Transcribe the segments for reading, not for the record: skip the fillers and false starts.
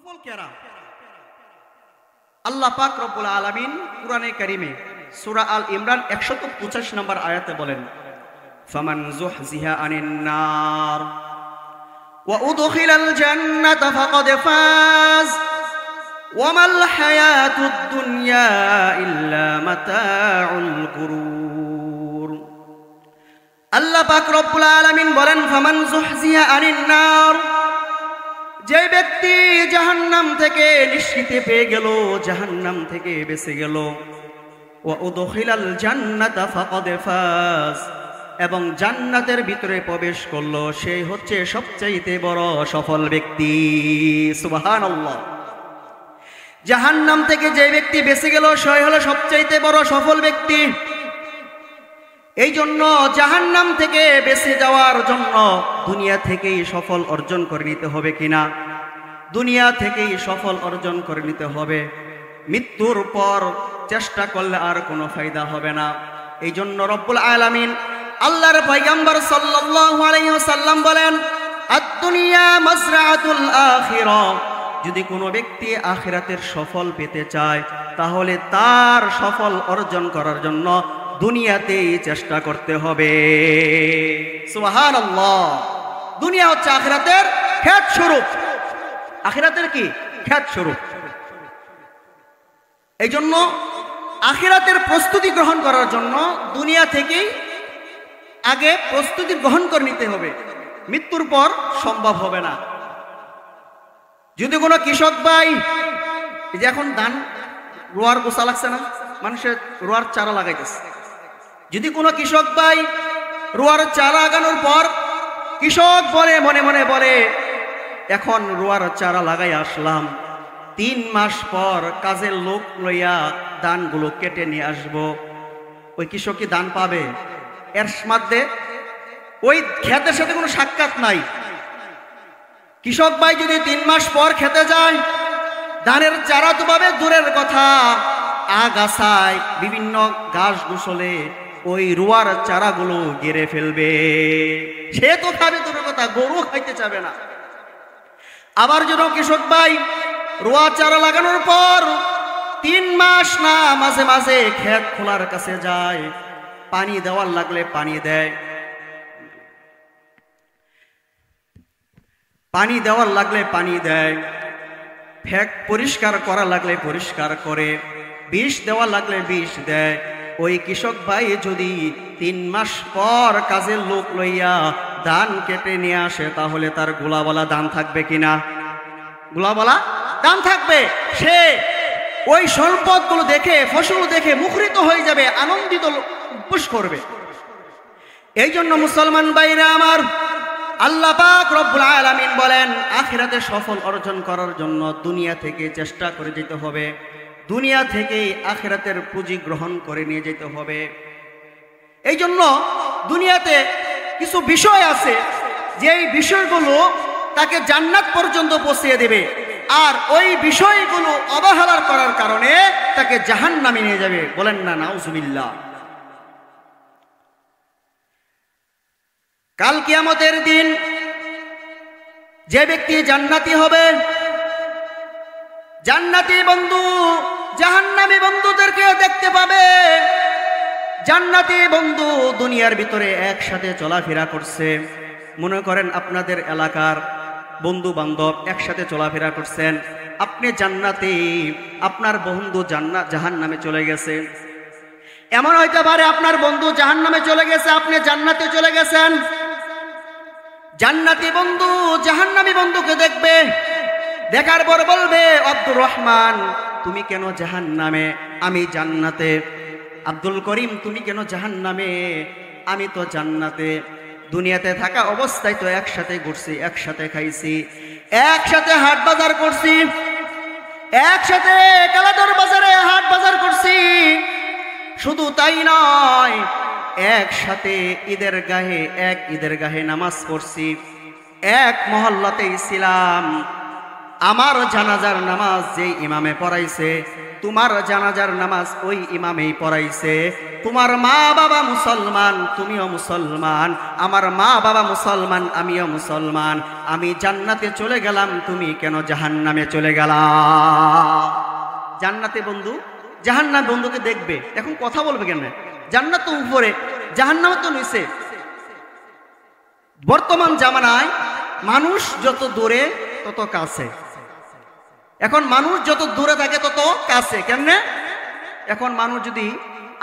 নফল কেরাম। আল্লাহ পাক রব্বুল আলামিন কুরআনে কারীমে সূরা আল ইমরান 185 নম্বর আয়াতে বলেন, ফামান যুহজিহা আনিন নার ওয়া উদখিলাল জান্নাতা ফাকাদ ফাজ ওয়া মাল হায়াতুদ দুনিয়া ইল্লা মাতাউল গুরুর। আল্লাহ পাক রব্বুল আলামিন বলেন, ফামান যুহজিহা আনিন নার, যে ব্যক্তি জাহান্নাম থেকে নিষ্কৃতি পেয়ে গেল, জাহান্নাম থেকে বেঁচে গেল, ওয়া উদখিলাল জান্নাতা ফাকাদ ফাজ, এবং জান্নাতের ভিতরে প্রবেশ করলো, সেই হচ্ছে সবচাইতে বড় সফল ব্যক্তি। সুবহানাল্লাহ। জাহান্নাম থেকে যে ব্যক্তি বেঁচে গেল সে হলো সবচাইতে বড় সফল ব্যক্তি। এই জন্য জাহান্নাম থেকে বেঁচে যাওয়ার জন্য দুনিয়া থেকেই সফল অর্জন করে নিতে হবে কিনা? দুনিয়া থেকেই সফল অর্জন করে নিতে হবে। মৃত্যুর পর চেষ্টা করলে আর কোনো ফায়দা হবে না। এই জন্য রব্বুল আলামিন আল্লাহর পয়গম্বর সাল্লাল্লাহু আলাইহি ওয়াসাল্লাম বলেন, আদ-দুনিয়া মাযরাআতুল আখিরাহ, যদি কোনো ব্যক্তি আখিরাতের সফল পেতে চায় তাহলে তার সফল অর্জন করার জন্য দুনিয়াতেই চেষ্টা করতে হবে। সুবহানাল্লাহ। দুনিয়া হচ্ছে আখিরাতের খেত স্বরূপ। আখিরাতের কি? খেত স্বরূপ। এই জন্য আখিরাতের প্রস্তুতি গ্রহণ করার জন্য দুনিয়া থেকেই আগে প্রস্তুতি গ্রহণ করে নিতে হবে। মৃত্যুর পর সম্ভব হবে না। যদি কোনো কৃষক ভাই, এই যে এখন ধান রোয়ার গোসা লাগছে না, মানুষের রোয়ার চারা লাগাইতেছে, যদি কোনো কৃষক ভাই রোয়ার চারা লাগানোর পর কৃষক বলে মনে মনে বলে, এখন রোয়ার চারা লাগাই আসলাম, 3 মাস পর কাজের লোক লইয়া ধানগুলো কেটে নিয়ে আসবো, ওই কৃষক কি ধান পাবে? এর মধ্যে ওই ক্ষেতের সাথে কোনো সাক্ষাৎ নাই। কৃষক ভাই যদি 3 মাস পর খেতে যায়, ধানের চারা তো পাবে দূরের কথা, আগাছায় বিভিন্ন ঘাস গোছলে ওই রোয়ার চারাগুলো গেড়ে ফেলবে। সে তো খাবে দূরের কথা, গরু খাইতে চাবে না। আবার যেন কৃষক ভাই রোয়া চারা লাগানোর পর 3 মাস না মাঝে মাঝে ক্ষেত খোলার কাছে যায়, পানি দেওয়ার লাগলে পানি দেয়, পানি দেওয়ার লাগলে পানি দেয়, ফেক পরিষ্কার করা লাগলে পরিষ্কার করে, বিষ দেওয়া লাগলে বিষ দেয়। ওই কৃষক ভাই যদি 3 মাস পর কাজের লোক লইয়া ধান কেটে নিয়ে আসে, তাহলে তার গোলাওয়ালা ধান থাকবে কিনা? গোলাওয়ালা ধান থাকবে। সে ওই সম্পদগুলো দেখে, ফসল দেখে মুখরিত হয়ে যাবে, আনন্দিত উল্লাস করবে। এই জন্য মুসলমান ভাইরা আমার, আল্লাহ পাক রব্বুল আলামিন বলেন, আখিরাতে সফল অর্জন করার জন্য দুনিয়া থেকে চেষ্টা করে যেতে হবে, দুনিয়া থেকেই আখিরাতের পুঁজি গ্রহণ করে নিয়ে যেতে হবে। এই জন্য দুনিয়াতে কিছু বিষয় আছে যে এই বিষয়গুলো তাকে জান্নাত পর্যন্ত পৌঁছিয়ে দেবে, আর ওই বিষয়গুলো অবহেলা করার কারণে তাকে জাহান্নামে নিয়ে যাবে। বলেন না নাউজুবিল্লাহ। কাল কিয়ামতের দিন যে ব্যক্তি জান্নাতি হবে, জান্নাতি বন্ধু জাহান্নামী বন্ধুদেরকে দেখতে পাবে। জান্নাতি বন্ধু দুনিয়ার ভিতরে একসাথে চলাফেরা করছে। মনে করেন আপনাদের এলাকার বন্ধু বান্ধব একসাথে চলাফেরা করছেন, আপনি জান্নাতি, আপনার বন্ধু জাহান্নামে চলে গেছে। এমন হইতে পারে আপনার বন্ধু জাহান্নামে চলে গেছে, আপনি জান্নাতে চলে গেছেন। জান্নাতি বন্ধু জাহান্নামী বন্ধুকে দেখবে, দেখার পর বলবে, আব্দুর রহমান তুমি কেন জাহান্নামে, আমি জান্নাতে। আব্দুল করিম তুমি কেন জাহান্নামে, আমি তো জান্নাতে। দুনিয়াতে থাকা অবস্থায় তো একসাথে ঘুরছি, একসাথে খাইছি, একসাথে হাট বাজার করছি, একসাথে কালাদর বাজারে হাট বাজার করছি। শুধু তাই নয়, একসাথে ঈদের গাহে নামাজ পড়ছি, এক মহল্লাতেই ছিলাম। আমার জানাজার নামাজ যে ইমামে পড়াইছে তোমার জানাজার নামাজ ওই ইমামেই পড়াইছে। তোমার মা বাবা মুসলমান, তুমিও মুসলমান, আমার মা বাবা মুসলমান, আমিও মুসলমান। আমি জান্নাতে চলে গেলাম, তুমি কেন জাহান্নামে চলে গেলা? জান্নাতে বন্ধু, জাহান্নাম বন্ধুকে দেখবে, এখন কথা বলবে কেন? জান্নাত তো উপরে, জাহান্নামে তো নিচে। বর্তমান জামানায় মানুষ যত দূরে তত কাছে। এখন মানুষ যত দূরে থাকে তত কাছে। কেমনে? এখন মানুষ যদি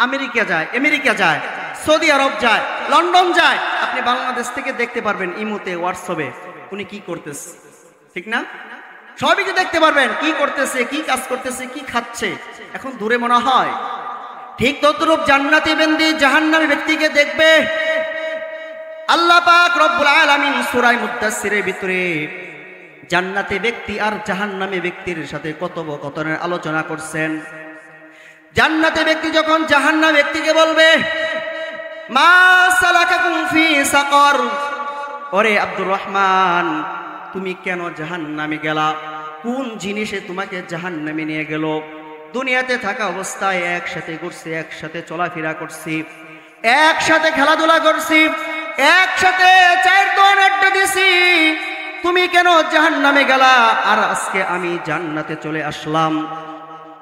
আমেরিকা যায়, সৌদি আরব যায়, লন্ডন যায়, আপনি বাংলাদেশ থেকে দেখতে পারবেন ইমোতে, হোয়াটসঅ্যাপে উনি কি করতেছে, ঠিক না? সবই দেখতে পারবেন কি করতেছে, কি কাজ করতেছে, কি খাচ্ছে। এখন দূরে মনে হয়। ঠিক তদ্রূপ জান্নাতি বান্দি জাহান্নামী ব্যক্তিকে দেখবে। আল্লাহ পাক রব্বুল আলামিন সূরা মুদ্দাসসিরের ভিতরে জান্নাতি ব্যক্তি আর জাহান্নামী ব্যক্তির সাথে কথোপকথনের আলোচনা করছেন। জান্নাতি ব্যক্তি যখন জাহান্নামী ব্যক্তিকে বলবে, মা সালাকাকুম ফি সাকর, ওরে আব্দুর রহমান, তুমি কেন জাহান্নামে গেলা? কোন জিনিসে তোমাকে জাহান্নামে নিয়ে গেল? দুনিয়াতে থাকা অবস্থায় একসাথে ঘুরছি, একসাথে চলাফেরা করছি, একসাথে খেলাধুলা করছি, একসাথে চায়ের দোকান আড্ডা দিছি, তুমি কেন জাহান্নামে গেলা? আর আজকে আমি জান্নাতে চলে আসলাম।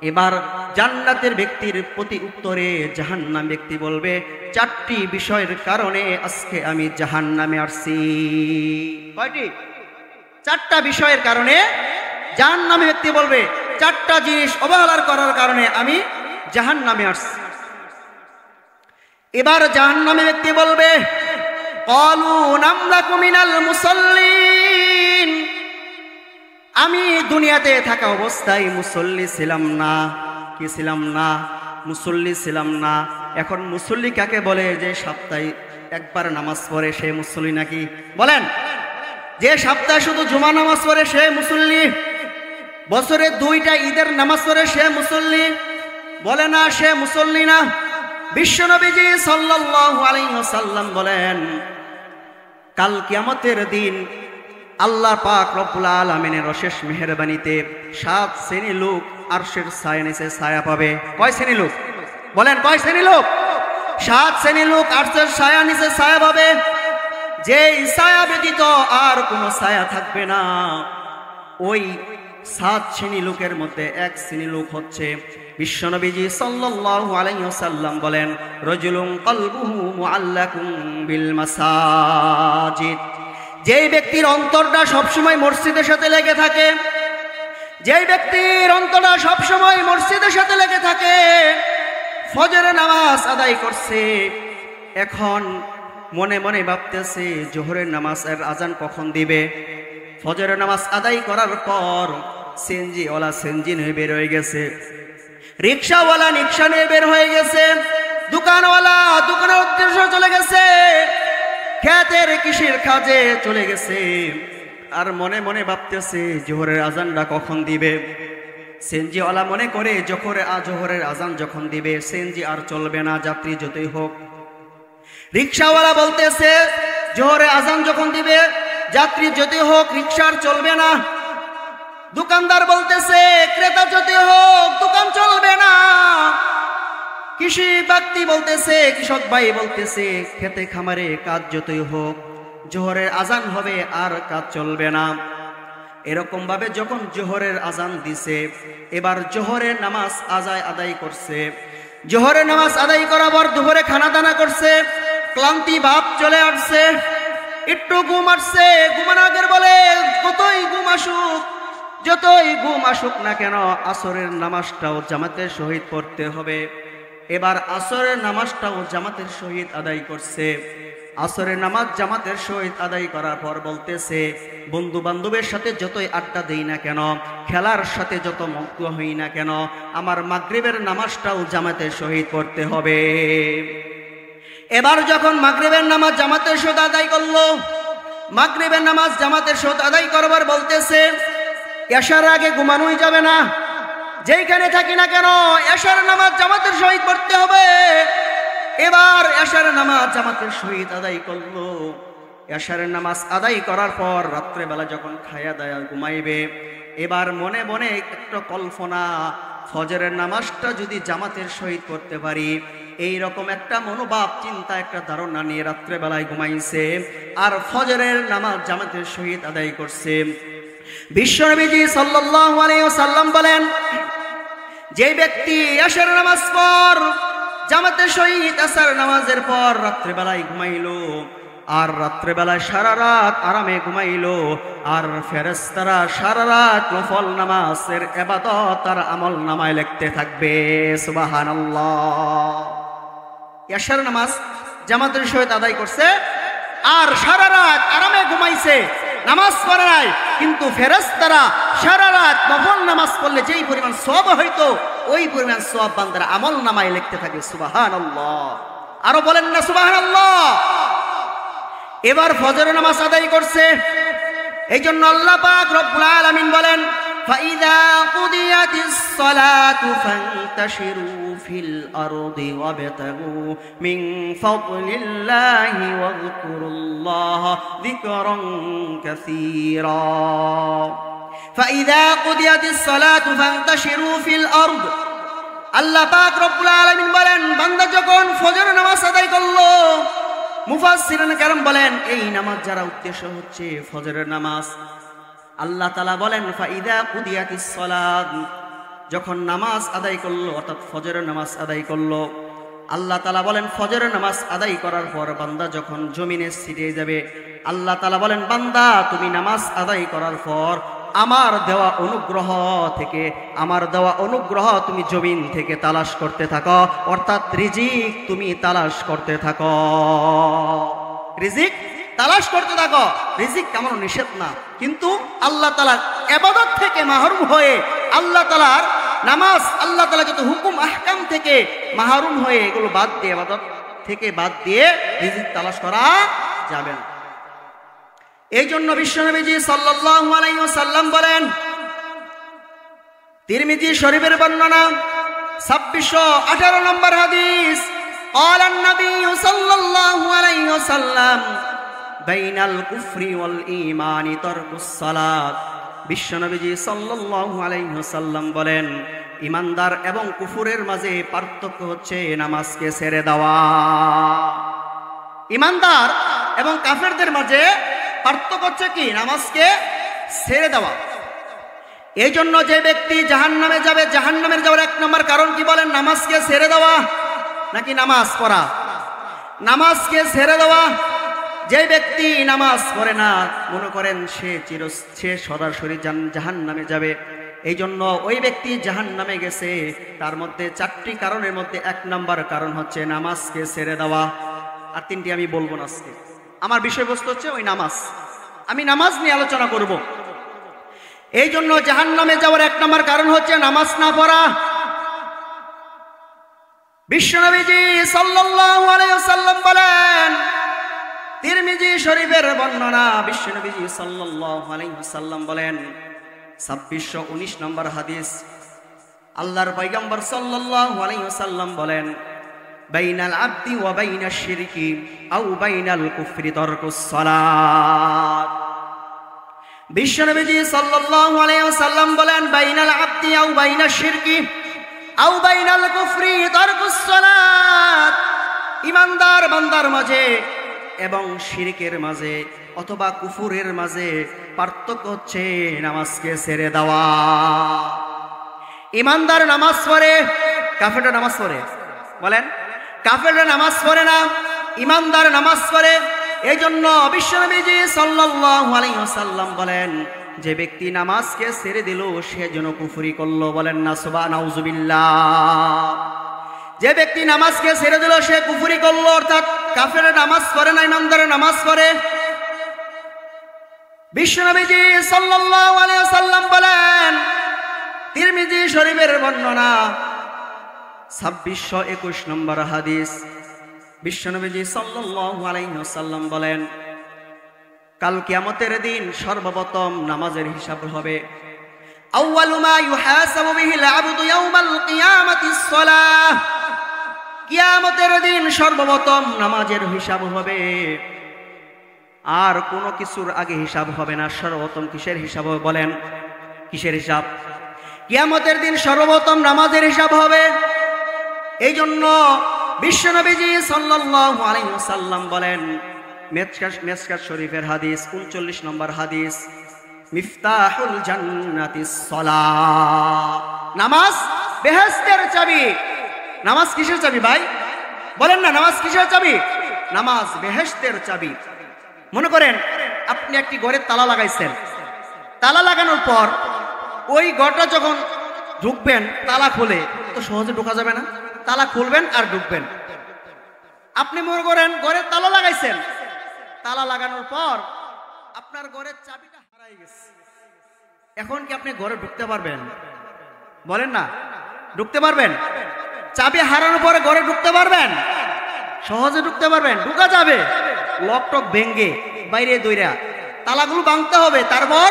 এবার জান্নাতের ব্যক্তির প্রতি উত্তরে জাহান্নাম ব্যক্তি বলবে, চারটি বিষয়ের কারণে আজকে আমি জাহান্নামে আসছি। কয়টি? চারটা বিষয়ের কারণে জাহান্নামী ব্যক্তি বলবে, চারটা জিনিস অবহেলার করার কারণে আমি জাহান্নামে আসছি। এবার জাহান্নামী ব্যক্তি বলবে, ক্বালু নামলাকু মিনাল মুসাল্লিন, আমি দুনিয়াতে থাকা অবস্থায় মুসল্লি ছিলাম না। কি ছিলাম না? মুসল্লি ছিলাম না। এখন মুসল্লি কাকে বলে? যে সপ্তাহে একবার নামাজ পড়ে সে মুসল্লি নাকি? বলেন। যে সপ্তাহে শুধু জুমা নামাজ পড়ে সে মুসল্লি? বছরে 2টা ঈদের নামাজ পড়ে সে মুসল্লি? বলে না, সে মুসল্লি না। বিশ্বনবীজি সাল্লাল্লাহু আলাইহি ওয়াসাল্লাম বলেন, কাল কিয়ামতের দিন আল্লাহ পাক রব্বুল আলামিনের অশেষ মেহেরবানিতে 7 শ্রেণী লোক আরশের ছায়া নিচে ছায়া পাবে। কয় শ্রেণী লোক? বলেন, কয় শ্রেণী লোক? 7 শ্রেণী লোক আরশের ছায়া নিচে ছায়া পাবে, যেই ছায়া ব্যতীত আর কোনো ছায়া থাকবে না। ওই 7 শ্রেণী লোকের মধ্যে 1 শ্রেণী লোক হচ্ছে, বিশ্বনবীজি সাল্লাল্লাহু আলাইহি ওয়াসাল্লাম বলেন, রাজুলুন কলবুহু মুআল্লাকুম বিল মাসাজিদ, যেই ব্যক্তির অন্তরটা সবসময় মসজিদের সাথে লেগে থাকে, যেই ব্যক্তির অন্তরটা সবসময় মসজিদের সাথে লেগে থাকে, ফজরের নামাজ আদায় করছে, এখন মনে মনে ভাবতেছে জোহরের নামাজের আজান কখন দিবে। ফজরের নামাজ আদায় করার পর সিএনজিওয়ালা সিএনজি নিয়ে বের হয়ে গেছে, রিক্সাওয়ালা রিক্সা নিয়ে বের হয়ে গেছে, দোকানওয়ালা দোকানের উদ্দেশ্যে চলে গেছে, খেতের কৃষির কাজে চলে গেছে, আর মনে মনে ভাবতেছে জোহরের আজানটা কখন দিবে। সিএনজিওয়ালা মনে করে জোহরের আজান যখন দিবে সিএনজি আর চলবে না, যাত্রী যতই হোক। রিক্সাওয়ালা বলতেছে জোহরের আজান যখন দিবে যাত্রী যতই হোক রিক্সা আর চলবে না। দোকানদার বলতেছে ক্রেতা যতই হোক দোকান চলবে না। কৃষি ব্যক্তি বলতেছে, কৃষক ভাই বলতেছে খেতে খামারে কাজ যতই হোক জোহরের আজান হবে আর কাজ চলবে না। এরকম ভাবে যখন জোহরের আজান দিছে, এবার জোহরের নামাজ আদায় করছে। জোহরের নামাজ আদায় করার পর দুপুরে খানা দানা করছে, ক্লান্তি ভাব চলে আসছে, একটু ঘুম আসছে। ঘুমানোর আগে বলে যতই ঘুম আসুক না কেন আসরের নামাজটাও জামাতের সহিত পড়তে হবে। এবার আসরের নামাজটাও জামাতের সহিত আদায় করছে। আসরের নামাজ জামাতের সহিত আদায় করার পর বলতেছে, বন্ধু বান্ধবের সাথে যতই আড্ডা দেই না কেন, খেলার সাথে যত মগ্ন হই না কেন, আমার মাগরিবের নামাজটাও জামাতের সহিত পড়তে হবে। এবার যখন মাগরিবের নামাজ জামাতের সহিত আদায় করলো, মাগরিবের নামাজ জামাতের সহিত আদায় করবার বলতেছে এশার আগে ঘুমানোই যাবে না, যেইখানে থাকি না কেন এশার নামাজ জামাতের সহিত পড়তে হবে। এবার এশার নামাজ জামাতের সহিত আদায় করলো। এশারের নামাজ আদায় করার পর রাত্রেবেলা যখন খায়া দায়া ঘুমাইবে, এবার মনে মনে একটা কল্পনা, ফজরের নামাজটা যদি জামাতের সহিত পড়তে পারি, এই রকম একটা মনোভাব চিন্তা একটা ধারণা নিয়ে রাত্রেবেলায় ঘুমাইছে আর ফজরের নামাজ জামাতের সহিত আদায় করছে। বিশ্বনবীজি সাল্লাল্লাহু আলাইহি ওয়াসাল্লাম বলেন, যে ব্যক্তি আসর নামাজ পর জামাতের সহিত আসর নামাজের পর রাত্রেবেলায় ঘুমাইলো আর রাত্রেবেলায় সারা রাত আরামে ঘুমাইলো আর ফেরেশতারা সারা রাত নফল নামাজের ইবাদত আর আমল নামায় লিখতে থাকবে। সুবহানাল্লাহ। আসর নামাজ জামাতের সহিত আদায় করছে আর সারা রাত আরামে ঘুমাইছে, নামাজ পড়ে নাই, কিন্তু ফেরেশতারা সারা রাত নফল নামাজ পড়লে যেই পরিমাণ সওয়াব হইতো ওই পরিমাণ সওয়াব বান্দার আমল নামায় লিখতে থাকে। সুবহানাল্লাহ। আরো বলেন না সুবহানাল্লাহ। এবার ফজর নামাজ আদায় করছে, এই জন্য আল্লাহ পাক রব্বুল আলামিন বলেন, ফাইযা কুদিয়াতিস সালাতু ফান্তাশিরু ফিল আরদি ওয়াবতাগু মিন ফাদলিল্লাহি ওয়াযকুরুল্লাহ যিকরান কাসীরা। ফাইযা কুদিয়াতিস সালাতু ফান্তাশিরু ফিল আরদ। আল্লাহ পাক রব্বুল আলামিন বলেন, বান্দা যখন ফজর নামাজ আদায় করলো, মুফাসসিরিন কেরাম বলেন এই নামাজ যারা উদ্দেশ্য হচ্ছে ফজরের নামাজ। আল্লাহ তাআলা বলেন, ফাইদা কুদিয়াতিস সালাত, যখন নামাজ আদায় করলো অর্থাৎ ফজরের নামাজ আদায় করলো, আল্লাহ তাআলা বলেন ফজরের নামাজ আদায় করার পর বান্দা যখন জমিনে ছিটিয়ে যাবে, আল্লাহ তাআলা বলেন, বান্দা তুমি নামাজ আদায় করার পর আমার দেওয়া অনুগ্রহ তুমি জমিন থেকে তালাশ করতে থাকো, অর্থাৎ রিজিক তুমি তালাশ করতে থাকো, রিজিক তালাশ করতে থাকো। রিজিক কেমন নিষেধ না, কিন্তু আল্লাহ তাআলার ইবাদত থেকে মাহরুম হয়ে, আল্লাহ তাআলার নামাজ, আল্লাহ তাআলা যত হুকুম আহকাম থেকে মাহরুম হয়ে এগুলো বাদ দিয়ে, ইবাদত থেকে বাদ দিয়ে রিজিক তালাশ করা যাবে না। এই জন্য বিশ্বনবীজি সাল্লাল্লাহু আলাইহি ওয়াসাল্লাম বলেন, তিরমিজি শরীফের বর্ণনা 2618 নম্বর হাদিস, قال النبي صلى الله عليه وسلم بين الكفر والإيمان ترك الصلاة। বিশ্বনবীজি সাল্লাল্লাহু আলাইহি ওয়াসাল্লাম বলেন, ঈমানদার এবং কুফরের মাঝে পার্থক্য হচ্ছে নামাজকে ছেড়ে দেওয়া। ঈমানদার এবং কাফেরদের মাঝে পার্থক্য হচ্ছে কি? নামাজকে ছেড়ে দেওয়া। এই জন্য যে ব্যক্তি জাহান্নামে যাবে, জাহান্নামের যাওয়ার এক নম্বর কারণ কি বলেন? নামাজকে ছেড়ে দেওয়া নাকি নামাজ পড়া? নামাজকে ছেড়ে দেওয়া। যে ব্যক্তি নামাজ পড়ে না, মনে করেন সে সরাসরি জাহান্নামে যাবে। এই জন্য ওই ব্যক্তি জাহান্নামে গেছে, তার মধ্যে 4টি কারণের মধ্যে 1 নম্বর কারণ হচ্ছে নামাজকে ছেড়ে দেওয়া। আর 3টি আমি বলবো না আজকে, আমার বিষয়বস্তু হচ্ছে ওই নামাজ। আমি নামাজ নিয়ে আলোচনা করব। এই জন্য জাহান্নামে যাওয়ার 1 নম্বর কারণ হচ্ছে নামাজ না পড়া। বিশ্বনবীজি সাল্লাল্লাহু আলাইহি ওয়াসাল্লাম বলেন, তিরমিজি শরীফের বর্ণনা, বিশ্বনবীজি সাল্লাল্লাহু আলাইহি ওয়াসাল্লাম বলেন 2619 নম্বর হাদিস, আল্লাহর পয়গম্বর সাল্লাল্লাহু আলাইহি ওয়াসাল্লাম বলেন, বাইনাল আবদি ওয়া বাইনাশ শিরকি আও বাইনাল কুফরি তারকুস সালাত। বিশ্বনবীজি সাল্লাল্লাহু আলাইহি ওয়াসাল্লাম বলেন, বাইনাল আবদি আও বাইনাশ শিরকি আও বাইনাল কুফরি তারকুস সালাত। ঈমানদার বান্দার মাঝে এবং শিরকের মাঝে অথবা কুফুরের মাঝে পার্থক্য হচ্ছে নামাজকে ছেড়ে দেওয়া। ঈমানদার নামাজ পড়ে, কাফেররা নামাজ পড়ে। বলেন, কাফেররা নামাজ পড়ে না, ঈমানদার নামাজ পড়ে। এই জন্য বিশ্বনবীজি সাল্লাল্লাহু আলাইহি ওয়াসাল্লাম বলেন, যে ব্যক্তি নামাজকে ছেড়ে দিল সে যেন কুফরি করলো। বলেন না সুবহানাল্লাহ। যে ব্যক্তি নামাজকে ছেড়ে দিল সে কুফরি করলো, অর্থাৎ কাফেররা নামাজ পড়ে না, ঈমানদার নামাজ পড়ে। বিশ্বনবীজি সাল্লাল্লাহু আলাইহি ওয়াসাল্লাম বলেন, তিরমিজি শরীফের বর্ণনা 2621 নম্বর হাদিস, বিশ্বনবীজি সাল্লাল্লাহু আলাইহি ওয়াসাল্লাম বলেন, কাল কিয়ামতের দিন সর্বপ্রথম নামাজের হিসাব হবে। আউয়ালু মা ইউহাসাবু বিহিল আবদু ইয়াউমাল কিয়ামাতিস সালাহ। কিয়ামতের দিন সর্বপ্রথম নামাজের হিসাব হবে, আর কোনো কিছুর আগে হিসাব হবে না। সর্বপ্রথম কিসের হিসাব হবে? বলেন, কিসের হিসাব? কিয়ামতের দিন সর্বপ্রথম নামাজের হিসাব হবে। এই জন্য বিশ্বনবীজি সাল্লাল্লাহু আলাইহি ওয়াসাল্লাম বলেন, মেশকাত শরীফের হাদিস 39 নম্বর হাদিস, মিফতাহুল জান্নাতিস সালাহ, নামাজ বেহেশতের চাবি। নামাজ কিসের চাবি ভাই? বলেন না, নামাজ কিসের চাবি? নামাজ বেহেশতের চাবি। মনে করেন আপনি একটি ঘরে তালা লাগাইছেন, তালা লাগানোর পর ওই ঘরটা যখন ঢুকবেন তালা খুলে তো সহজে ঢোকা যাবে না, তালা খুলবেন আর ঢুকবেন। আপনি মনে করেন ঘরে তালা লাগাইছেন, তালা লাগানোর পর আপনার ঘরের চাবিটা হারাই গেছে, এখন কি আপনি ঘরে ঢুকতে পারবেন? বলেন না, ঢুকতে পারবেন? চাবি হারানোর পরে ঘরে ঢুকতে পারবেন? সহজে ঢুকতে পারবেন? ঢুকা যাবে, লক টক ভেঙ্গে বাইরে দইরা তালাগুলো ভাঙতে হবে, তারপর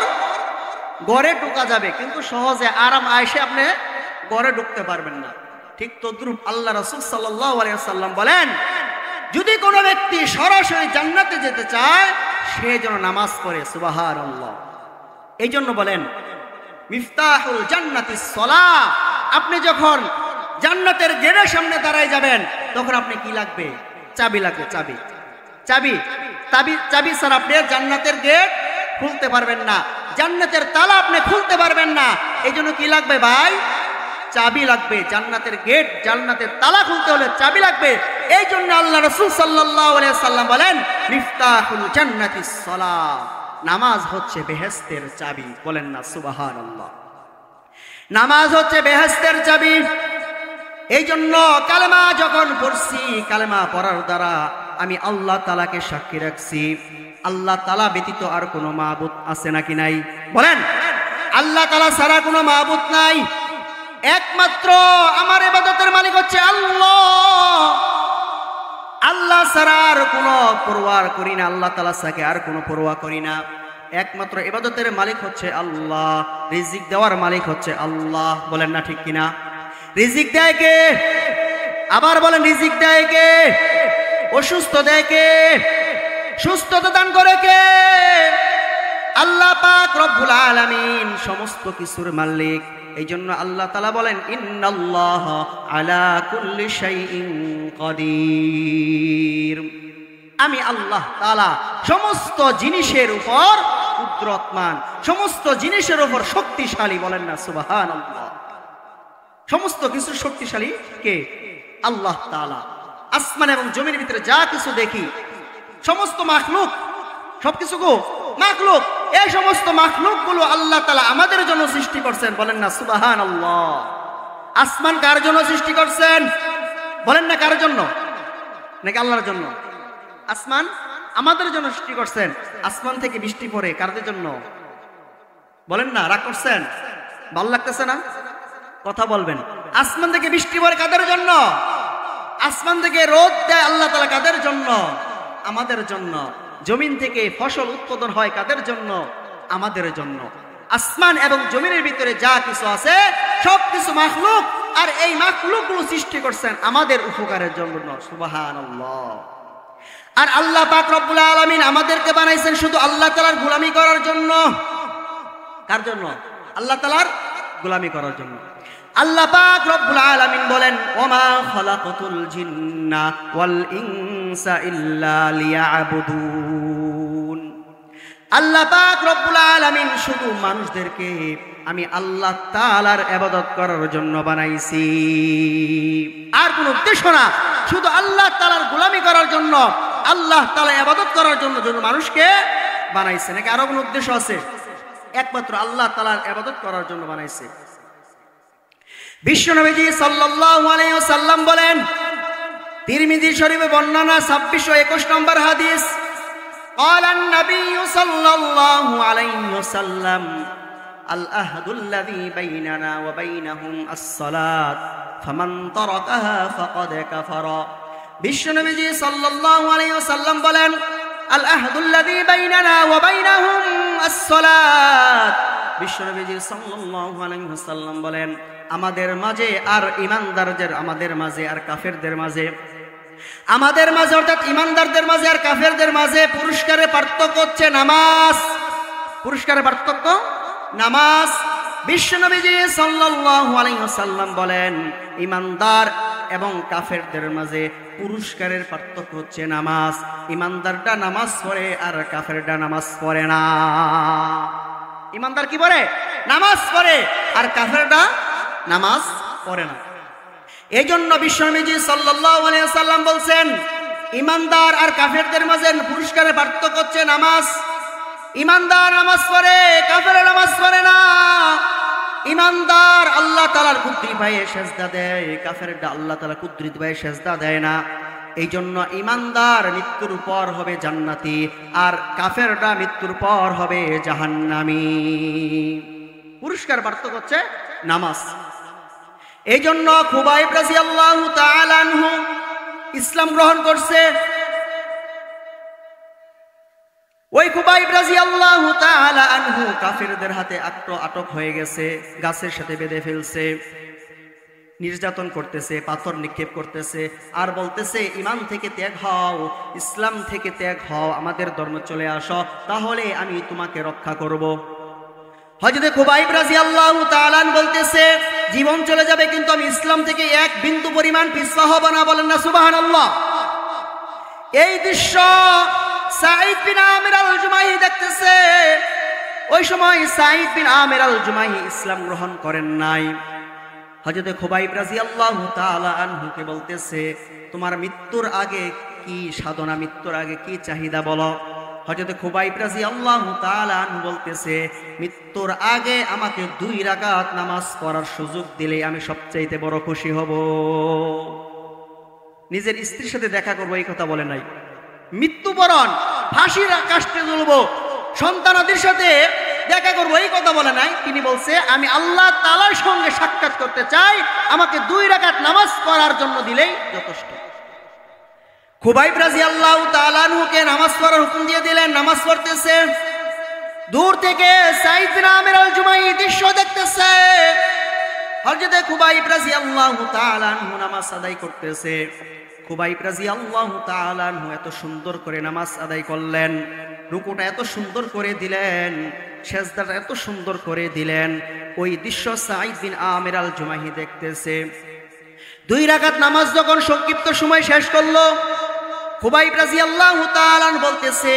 ঘরে ঢুকা যাবে, কিন্তু সহজে আরাম আয়েশে আপনি ঘরে ঢুকতে পারবেন না। ঠিক তদ্রূপ আল্লাহ রাসূল সাল্লাল্লাহু আলাইহি ওয়াসাল্লাম বলেন, যদি কোনো ব্যক্তি সরাসরি জান্নাতে যেতে চায় সে যেন নামাজ পড়ে। সুবহানাল্লাহ। এই জন্য বলেন মিফতাহুল জান্নাতিস সালাহ। আপনি যখন জান্নাতের গেটের সামনে দাঁড়ায় যাবেন তখন আপনি কি লাগবে? চাবি লাগবে। চাবি চাবি চাবি চাবি স্যার আপনি জান্নাতের গেট খুলতে পারবেন না, জান্নাতের তালা আপনি খুলতে পারবেন না। এই জন্য কি লাগবে ভাই? চাবি লাগবে। জান্নাতের গেট, জান্নাতের তালা খুলতে হলে চাবি লাগবে। এই জন্য আল্লাহ রাসূল সাল্লাল্লাহু আলাইহি সাল্লাম বলেন মিফতাহুল জান্নাতিস সালাহ, নামাজ হচ্ছে বেহেশতের চাবি। বলেন না সুবহানাল্লাহ। নামাজ হচ্ছে বেহেশতের চাবি। এই জন্য কালেমা যখন পড়ছি, কালেমা পড়ার দ্বারা আমি আল্লাহ তাআলাকে সাক্ষী রাখছি, আল্লাহ তাআলা ব্যতীত আর কোনো মাবুদ আছে নাকি নাই? বলেন, আল্লাহ তাআলা ছাড়া কোনো মাবুদ নাই। একমাত্র আমার ইবাদতের মালিক হচ্ছে আল্লাহ। আল্লাহ ছাড়া আর কোনো পরোয়া করি না, আল্লাহ তাআলা ছাড়া আর কোনো পরোয়া করি না। একমাত্র ইবাদতের মালিক হচ্ছে আল্লাহ, রিজিক দেওয়ার মালিক হচ্ছে আল্লাহ। বলেন না ঠিক কিনা? রিজিক দেয় কে? আবার বলেন, রিজিক দেয় কে? অসুস্থ দেয় কে? সুস্থতা দান করে কে? আল্লাহ পাক রব্বুল আলামিন, সমস্ত কিছুর মালিক। এই জন্য আল্লাহ তাআলা বলেন ইন্নাল্লাহা আলা কুল্লি শাইইন কাদির। আমি আল্লাহ তাআলা সমস্ত জিনিসের উপর কুদরতমান, সমস্ত জিনিসের উপর শক্তিশালী। বলেন না সুবহানাল্লাহ। সমস্ত কিছু শক্তিশালী কে? আল্লাহ তাআলা। আসমান এবং জমিনের ভিতরে যা কিছু দেখি, সমস্ত মাখলুক, সবকিছু গো মাখলুক, এই সমস্ত মাখলুক গুলো আল্লাহ তাআলা আমাদের জন্য সৃষ্টি করছেন। বলেন না সুবহানাল্লাহ। আসমান কার জন্য সৃষ্টি করছেন? বলেন না কার জন্য? নাকি আল্লাহর জন্য? আসমান আমাদের জন্য সৃষ্টি করছেন। আসমান থেকে বৃষ্টি পড়ে কাদের জন্য? বলেন না, রাগ করছেন? ভালো লাগতেছে না? কথা বলবেন। আসমান থেকে বৃষ্টি পড়ে কাদের জন্য? আসমান থেকে রোদ দেয় আল্লাহ তাআলা কাদের জন্য? আমাদের জন্য। জমিন থেকে ফসল উৎপাদন হয় কাদের জন্য? আমাদের জন্য। আসমান এবং জমিনের ভিতরে যা কিছু আছে সবকিছু মাখলুক, আর এই মাখলুকগুলো সৃষ্টি করছেন আমাদের উপকারের জন্য। সুবহানাল্লাহ। আর আল্লাহ পাক রব্বুল আলামিন আমাদেরকে বানাইছেন শুধু আল্লাহ তাআলার গোলামি করার জন্য। কার জন্য? আল্লাহ তাআলার গোলামি করার জন্য। আল্লাহ পাক রব্বুল আলামিন বলেন ওমা খালাকাতুল জিন্না ওয়াল ইনসা ইল্লা লিয়াবুদুন। আল্লাহ পাক রব্বুল আলামিন শুধু মানুষদেরকে আমি আল্লাহ তাআলার ইবাদত করার জন্য বানাইছি, আর কোনো উদ্দেশ্য না। শুধু আল্লাহ তাআলার গোলামি করার জন্য, আল্লাহ তাআলা ইবাদত করার জন্য মানুষকে বানাইছে। নাকি আরো কোনো উদ্দেশ্য আছে? একমাত্র আল্লাহ তাআলার ইবাদত করার জন্য বানাইছে। বিশ্বনবীজি সাল্লাল্লাহু আলাইহি ওয়াসাল্লাম বলেন, তিরমিজি শরীফে বর্ণনা 2621 নম্বর হাদিস, قال النبي صلى الله عليه وسلم العهد الذي بيننا وبينهم الصلاة فمن تركها فقد كفر। বিশ্বনবীজি সাল্লাল্লাহু আলাইহি ওয়াসাল্লাম বলেন, আল আহদুল্লাযী বাইনানা ওয়া বাইনাহুম আস-সালাত। বিশ্বনবীজি সাল্লাল্লাহু আলাইহি ওয়াসাল্লাম বলেন, আমাদের মাঝে আর ঈমানদারদের, আমাদের মাঝে আর কাফেরদের মাঝে, আমাদের মাঝে অর্থাৎ ঈমানদারদের মাঝে আর কাফেরদের মাঝে পুরস্কারের পার্থক্য হচ্ছে নামাজ। পুরস্কারের পার্থক্য নামাজ। বিশ্বনবীজি সাল্লাল্লাহু আলাইহি ওয়াসাল্লাম বলেন, ঈমানদার এবং কাফেরদের মাঝে পুরস্কারের পার্থক্য হচ্ছে নামাজ। ঈমানদারটা নামাজ পড়ে আর কাফেরটা নামাজ পড়ে না। ঈমানদার কি পড়ে? নামাজ পড়ে, আর কাফেরটা নামাজ পড়ে না। এই জন্য বিশ্বনবীজি সাল্লাল্লাহু আলাইহি ওয়াসাল্লাম বলছেন, ঈমানদার আর কাফেরদের মাঝে পুরস্কারের পার্থক্য হচ্ছে নামাজ। ঈমানদার নামাজ পড়ে, কাফের নামাজ পড়ে না। ঈমানদার আল্লাহ তাআলার কুদরতি পায়ে সেজদা দেয়, কাফেরটা আল্লাহ তাআলা কুদরতি পায়ে সেজদা দেয় না। এই জন্য ঈমানদার মৃত্যুর পর হবে জান্নাতি, আর কাফেরটা মৃত্যুর পর হবে জাহান্নামী। পুরস্কার পার্থক্য হচ্ছে নামাজ। এই জন্য খুবাইব রাদিয়াল্লাহু তাআলা আনহু ইসলাম গ্রহণ করছে। ওই খুবাইব রাদিয়াল্লাহু তাআলা আনহু কাফেরদের হাতে আটক হয়ে গেছে, গাছের সাথে বেঁধে ফেলছে, নির্যাতন করতেছে, পাথর নিক্ষেপ করতেছে, আর বলতেছে ঈমান থেকে ত্যাগ হও, ইসলাম থেকে ত্যাগ হও, আমাদের ধর্ম চলে আসো, তাহলে আমি তোমাকে রক্ষা করব। হযরত খুবাইব রাদিয়াল্লাহু তাআলা বলতেছে, জীবন চলে যাবে কিন্তু আমি ইসলাম থেকে এক বিন্দু পরিমাণ পিছপা হব না। বলেন না সুবহানাল্লাহ। এই দৃশ্য সাঈদ বিন আমির আল জুমাহি দেখতেছে। ওই সময় সাঈদ বিন আমির আল জুমাহি ইসলাম গ্রহণ করেন নাই। হযরত খুবাইব রাদিয়াল্লাহু তাআলা আনহুকে বলতেছে, তোমার মৃত্যুর আগে কি সাধনা, মৃত্যুর আগে কি চাহিদা বলো। হযরত খুবাইব রাদিয়াল্লাহু তাআলা আনহু বলতেছে, মৃত্যুর আগে আমাকে 2 রাকাত নামাজ পড়ার সুযোগ দিলে আমি সবচাইতে বড় খুশি হব। নিজের স্ত্রীর সাথে দেখা করবো এই কথা বলে নাই। মৃত্যুবরণ, ফাঁসির কাষ্টে ঝুলবো, সন্তানাদের সাথে দেখা করবো এই কথা বলে নাই। তিনি বলছে, আমি আল্লাহ তাআলার সঙ্গে সাক্ষাৎ করতে চাই, আমাকে 2 রাকাত নামাজ পড়ার জন্য দিলেই যথেষ্ট। খুবাইব রাদিয়াল্লাহু তাআলা আনহুকে নামাজ পড়ার হুকুম দিয়ে দিলেন। নামাজ পড়তেছে, দূর থেকে সাঈদ বিন আমির আল জুমাহি দৃশ্য দেখতেছে। হযরত খুবাইব রাদিয়াল্লাহু তাআলা আনহু নামাজ আদায় করতেছে। খুবাইব রাদিয়াল্লাহু তাআলা আনহু এত সুন্দর করে নামাজ আদায় করলেন, রুকুটা এত সুন্দর করে দিলেন, সেজদাটা এত সুন্দর করে দিলেন। ওই দৃশ্য সাঈদ বিন আমির আল জুমাহি দেখতেছে। 2 রাকাত নামাজ যখন সংক্ষিপ্ত সময় শেষ করলো, খুবাইব রাদিয়াল্লাহু তাআলা বলতেছে,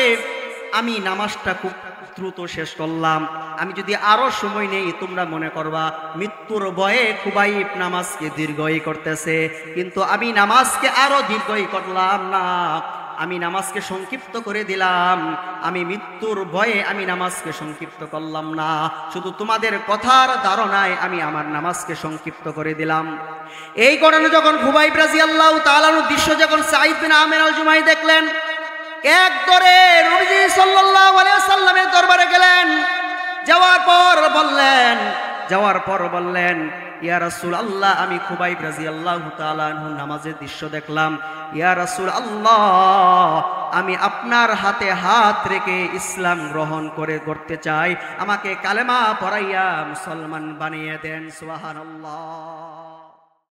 আমি নামাজটা খুব দ্রুত শেষ করলাম, আমি যদি আরো সময় নেই তোমরা মনে করবা মৃত্যুর ভয়ে খুবাইব নামাজকে দীর্ঘই করতেছে, কিন্তু আমি নামাজকে আরো দীর্ঘই করলাম না, আমি নামাজকে সংক্ষিপ্ত করে দিলাম। আমি মৃত্যুর ভয়ে আমি নামাজকে সংক্ষিপ্ত করলাম না, শুধু তোমাদের কথার ধারণায় আমি আমার নামাজকে সংক্ষিপ্ত করে দিলাম। এই ঘটনা যখন খুবাইব রাদিয়াল্লাহু তাআলা দৃশ্য যখন সাঈদ বিন আমির আল জুমাহি দেখলেন, এক দরে নবীজি সাল্লাল্লাহু আলাইহি ওয়াসাল্লামের দরবারে গেলেন। যাওয়ার পর বললেন, ইয়া রাসূলুল্লাহ, আমি খুবাইব রাদিয়াল্লাহু তাআলা আনহু নামাজের দৃশ্য দেখলাম। ইয়া রাসূলুল্লাহ, আমি আপনার হাতে হাত রেখে ইসলাম গ্রহণ করতে চাই, আমাকে কালেমা পড়াইয়া মুসলমান বানিয়ে দেন। সুবহানাল্লাহ।